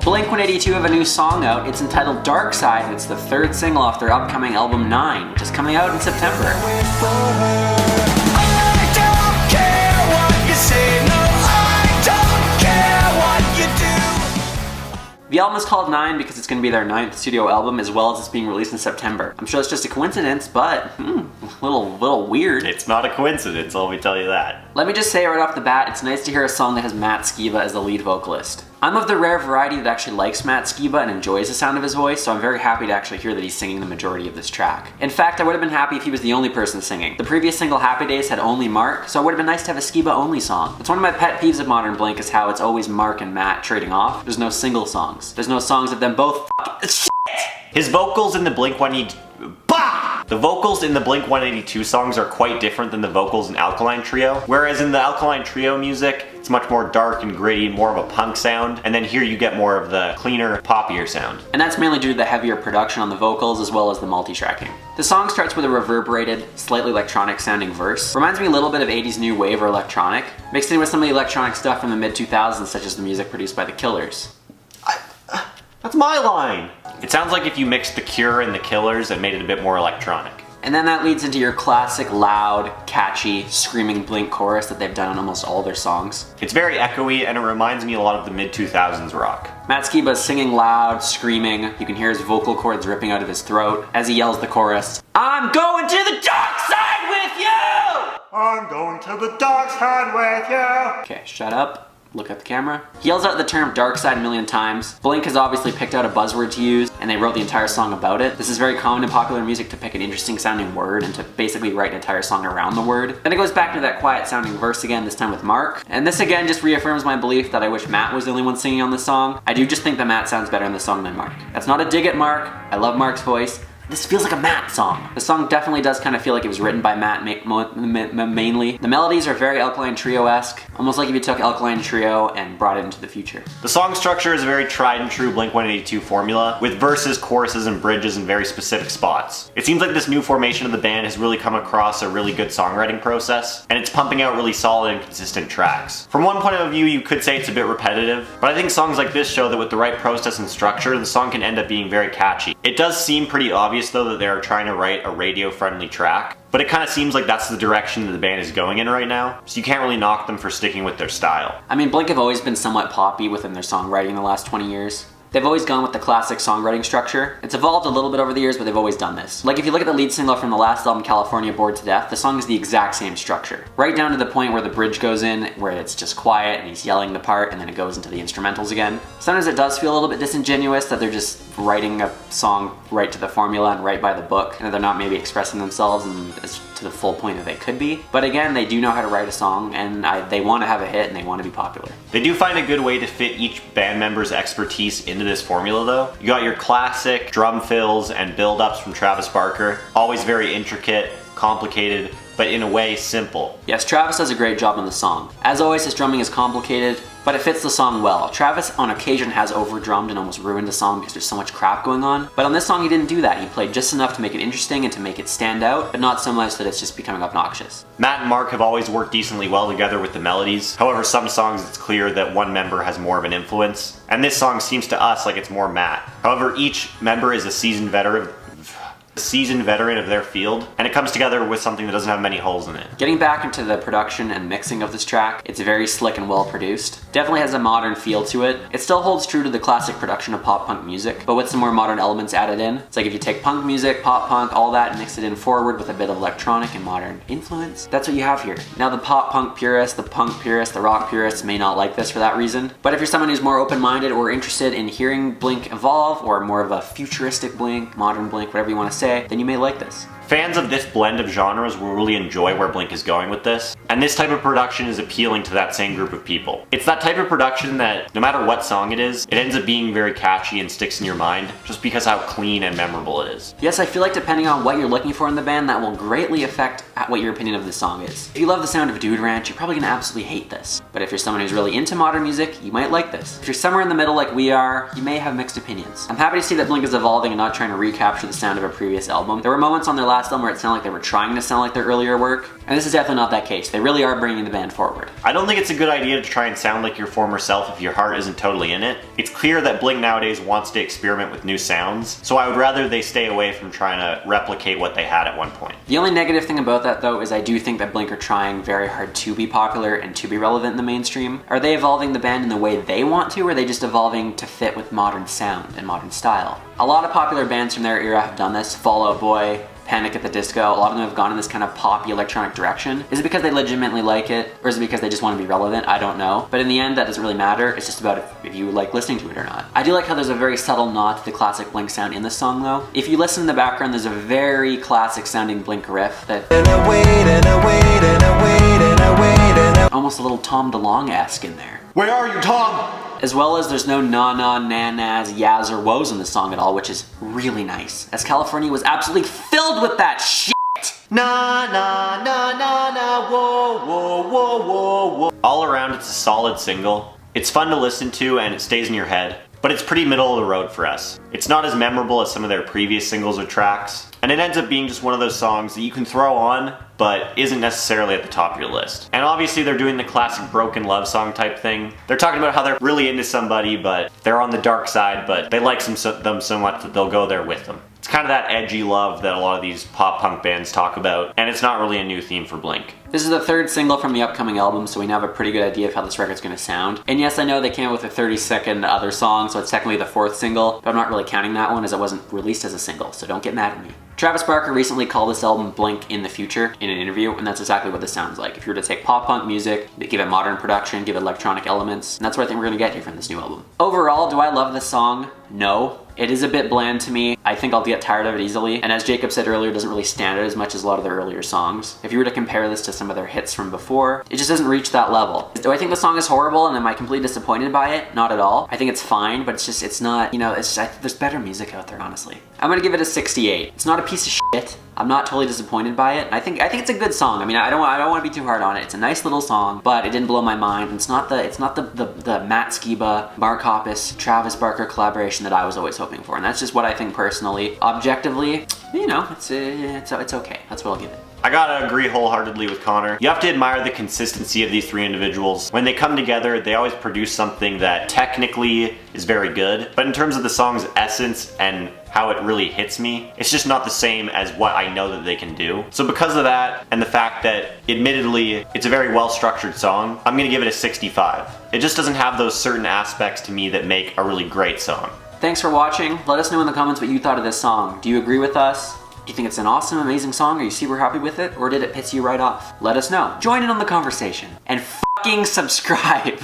Blink-182 have a new song out. It's entitled Darkside, and it's the third single off their upcoming album 9, which is coming out in September. The album is called 9 because it's going to be their 9th studio album, as well as it's being released in September. I'm sure it's just a coincidence, but a little weird. It's not a coincidence, let me tell you that. Let me just say right off the bat, it's nice to hear a song that has Matt Skiba as the lead vocalist. I'm of the rare variety that actually likes Matt Skiba and enjoys the sound of his voice, so I'm very happy to actually hear that he's singing the majority of this track. In fact, I would have been happy if he was the only person singing. The previous single, Happy Days, had only Mark, so it would have been nice to have a Skiba-only song. It's one of my pet peeves of modern Blink is how it's always Mark and Matt trading off. There's no single songs. There's no songs of them both shit! His vocals in the Blink-182... The vocals in the Blink-182 songs are quite different than the vocals in Alkaline Trio, whereas in the Alkaline Trio music, it's much more dark and gritty, more of a punk sound, and then here you get more of the cleaner, poppier sound. And that's mainly due to the heavier production on the vocals as well as the multi-tracking. The song starts with a reverberated, slightly electronic sounding verse. Reminds me a little bit of 80s new wave or electronic, mixed in with some of the electronic stuff from the mid-2000s, such as the music produced by The Killers. That's my line! It sounds like if you mixed The Cure and The Killers and made it a bit more electronic. And then that leads into your classic, loud, catchy, screaming Blink chorus that they've done on almost all their songs. It's very echoey and it reminds me a lot of the mid-2000s rock. Matt Skiba is singing loud, screaming. You can hear his vocal cords ripping out of his throat as he yells the chorus, "I'm going to the dark side with you! I'm going to the dark side with you!" Okay, shut up. Look at the camera. He yells out the term dark side a million times. Blink has obviously picked out a buzzword to use, and they wrote the entire song about it. This is very common in popular music to pick an interesting sounding word and to basically write an entire song around the word. Then it goes back to that quiet sounding verse again, this time with Mark. And this again just reaffirms my belief that I wish Matt was the only one singing on this song. I do just think that Matt sounds better in the song than Mark. That's not a dig at Mark. I love Mark's voice. This feels like a Matt song. The song definitely does kind of feel like it was written by Matt mainly. The melodies are very Alkaline Trio-esque, almost like if you took Alkaline Trio and brought it into the future. The song structure is a very tried and true Blink-182 formula, with verses, choruses, and bridges in very specific spots. It seems like this new formation of the band has really come across a really good songwriting process, and it's pumping out really solid and consistent tracks. From one point of view, you could say it's a bit repetitive, but I think songs like this show that with the right process and structure, the song can end up being very catchy. It does seem pretty obvious though that they're trying to write a radio-friendly track, but it kind of seems like that's the direction that the band is going in right now, so you can't really knock them for sticking with their style. I mean, Blink have always been somewhat poppy within their songwriting in the last 20 years. They've always gone with the classic songwriting structure. It's evolved a little bit over the years, but they've always done this. Like if you look at the lead single from the last album, California Bored to Death, the song is the exact same structure. Right down to the point where the bridge goes in, where it's just quiet and he's yelling the part, and then it goes into the instrumentals again. Sometimes it does feel a little bit disingenuous that they're just writing a song right to the formula and right by the book, and they're not maybe expressing themselves as to the full point that they could be. But again, they do know how to write a song, and they want to have a hit and they want to be popular. They do find a good way to fit each band member's expertise into this formula though. You got your classic drum fills and build-ups from Travis Barker, always very intricate, complicated, but in a way simple. Yes, Travis does a great job on the song. As always, his drumming is complicated, but it fits the song well. Travis on occasion has over-drummed and almost ruined the song because there's so much crap going on, but on this song he didn't do that. He played just enough to make it interesting and to make it stand out, but not so much that it's just becoming obnoxious. Matt and Mark have always worked decently well together with the melodies. However, some songs it's clear that one member has more of an influence, and this song seems to us like it's more Matt. However, each member is a seasoned veteran of their field, and it comes together with something that doesn't have many holes in it. Getting back into the production and mixing of this track, it's very slick and well produced. Definitely has a modern feel to it. It still holds true to the classic production of pop punk music, but with some more modern elements added in. It's like if you take punk music, pop punk, all that, and mix it in forward with a bit of electronic and modern influence, that's what you have here. Now the pop punk purists, the punk purists, the rock purists may not like this for that reason, but if you're someone who's more open-minded or interested in hearing Blink evolve, or more of a futuristic Blink, modern Blink, whatever you want to say, then you may like this. Fans of this blend of genres will really enjoy where Blink is going with this, and this type of production is appealing to that same group of people. It's that type of production that, no matter what song it is, it ends up being very catchy and sticks in your mind, just because how clean and memorable it is. Yes, I feel like depending on what you're looking for in the band, that will greatly affect what your opinion of the song is. If you love the sound of Dude Ranch, you're probably gonna absolutely hate this. But if you're someone who's really into modern music, you might like this. If you're somewhere in the middle like we are, you may have mixed opinions. I'm happy to see that Blink is evolving and not trying to recapture the sound of a previous album. There were moments on their last last album where it sounded like they were trying to sound like their earlier work, and this is definitely not that case. They really are bringing the band forward. I don't think it's a good idea to try and sound like your former self if your heart isn't totally in it. It's clear that Blink nowadays wants to experiment with new sounds, so I would rather they stay away from trying to replicate what they had at one point. The only negative thing about that though is I do think that Blink are trying very hard to be popular and to be relevant in the mainstream. Are they evolving the band in the way they want to, or are they just evolving to fit with modern sound and modern style? A lot of popular bands from their era have done this. Fall Out Boy, Panic at the Disco, a lot of them have gone in this kind of poppy electronic direction. Is it because they legitimately like it, or is it because they just want to be relevant? I don't know. But in the end, that doesn't really matter. It's just about if you like listening to it or not. I do like how there's a very subtle nod to the classic Blink sound in this song though. If you listen in the background, there's a very classic sounding Blink riff that almost a little Tom DeLonge-esque in there. Where are you, Tom? As well as there's no na-na, na-nas, yas, or woes in the song at all, which is really nice, as California was absolutely filled with that shit! Na na na na na, whoa whoa whoa whoa whoa. All around, it's a solid single. It's fun to listen to and it stays in your head, but it's pretty middle of the road for us. It's not as memorable as some of their previous singles or tracks, and it ends up being just one of those songs that you can throw on, but isn't necessarily at the top of your list. And obviously they're doing the classic broken love song type thing. They're talking about how they're really into somebody, but they're on the dark side, but they like them so much that they'll go there with them. It's kind of that edgy love that a lot of these pop punk bands talk about, and it's not really a new theme for Blink. This is the third single from the upcoming album, so we now have a pretty good idea of how this record's gonna sound. And yes, I know they came out with a 30-second other song, so it's technically the fourth single, but I'm not really counting that one as it wasn't released as a single, so don't get mad at me. Travis Barker recently called this album Blink in the Future in an interview, and that's exactly what this sounds like. If you were to take pop-punk music, give it modern production, give it electronic elements, and that's what I think we're gonna get here from this new album. Overall, do I love this song? No. It is a bit bland to me. I think I'll get tired of it easily, and as Jacob said earlier, it doesn't really stand out as much as a lot of their earlier songs. If you were to compare this to some of their hits from before, it just doesn't reach that level. Do I think the song is horrible and am I completely disappointed by it? Not at all. I think it's fine, but it's not, you know, there's better music out there, honestly. I'm gonna give it a 68. It's not a piece of shit. I'm not totally disappointed by it. I think it's a good song. I mean, I don't want to be too hard on it. It's a nice little song, but it didn't blow my mind. It's not the Matt Skiba, Mark Hoppus, Travis Barker collaboration that I was always hoping for, and that's just what I think personally. Objectively, you know, it's okay. That's what I'll give it. I gotta agree wholeheartedly with Connor. You have to admire the consistency of these three individuals. When they come together, they always produce something that technically is very good, but in terms of the song's essence and how it really hits me, it's just not the same as what I know that they can do. So because of that, and the fact that, admittedly, it's a very well-structured song, I'm gonna give it a 65. It just doesn't have those certain aspects to me that make a really great song. Thanks for watching. Let us know in the comments what you thought of this song. Do you agree with us? Do you think it's an awesome, amazing song? Are you super happy with it? Or did it piss you right off? Let us know. Join in on the conversation. And fucking subscribe.